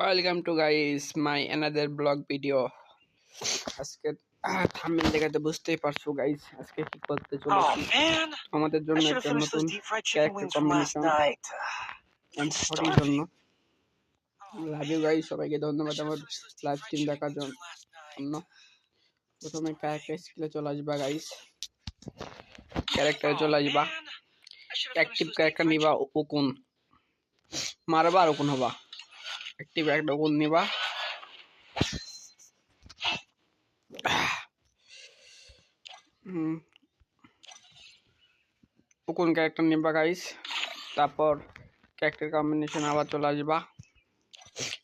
Welcome to guys my another blog video. আজকে thumbnail দেখে তো বুঝতেই পারছো গাইস আজকে কি করতে চলেছি। আমাদের জন্য একটা নতুন ক্যারেক্টার কম্বিনেশন এমপি40 জন্য। লাভ ইউ গাইস, সবাইকে ধন্যবাদ আমার লাইভ স্ট্রিম দেখার জন্য। প্রথমে ক্যারেক্টার স্কিলে চলে আসবা গাইস, ক্যারেক্টারে চলে আসবা, অ্যাক্টিভ ক্যারেক্টার নিবা, ওকুন মারবা আর ওকুন হবা। অ্যাক্টিভ একটা ওকুন নিবা, কোন ক্যারেক্টার নিবা গাইস। তারপর ক্যারেক্টার কম্বিনেশন আবার চলে আসবা,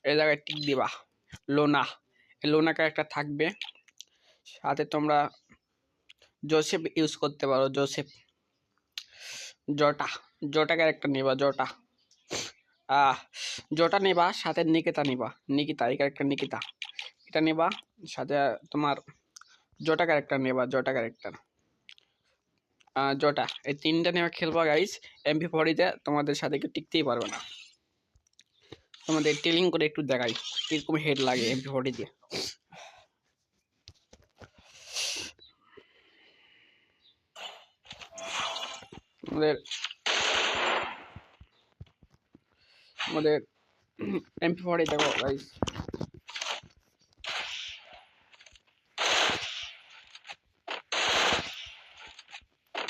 এই জায়গায় টিক দিবা লোনা। এই লোনা ক্যারেক্টার থাকবে, সাথে তোমরা জোসেফ ইউজ করতে পারো, জোসেফ জটা ক্যারেক্টার নিবা, জটা নিবা, সাথে নিকিতা নিবা, নিকিতা এই ক্যারেক্টার নিকিতা এটা নিবা, সাথে তোমার জটা ক্যারেক্টার নিবা, জটা এই তিনটা নিয়ে খেলবা গাইস। এমপি40তে তোমাদের সাথে কেউ টিকতেই পারবে না। তোমাদের টেলিং করে একটু দেখাই কিরকম হেড লাগে এমপি40 দিয়ে। আমাদের এমপি40 দেখো গাইস,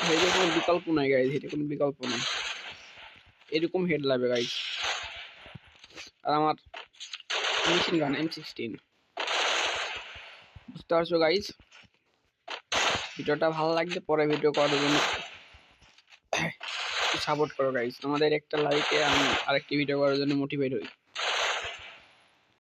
হেডের কোনো বিকল্প নাই গাইস, হেডের কোনো বিকল্প নেই, এরকম হেড লাগবে গাইস। আর আমার মেশিন গান M16, বুঝতে পারছো গাইস। ভিডিওটা ভালো লাগলে পরে ভিডিও করার জন্য সাপোর্ট করো গাইস। আমাদের একটা লাইকে আমি আরেকটি ভিডিও করার জন্য মোটিভেট হই।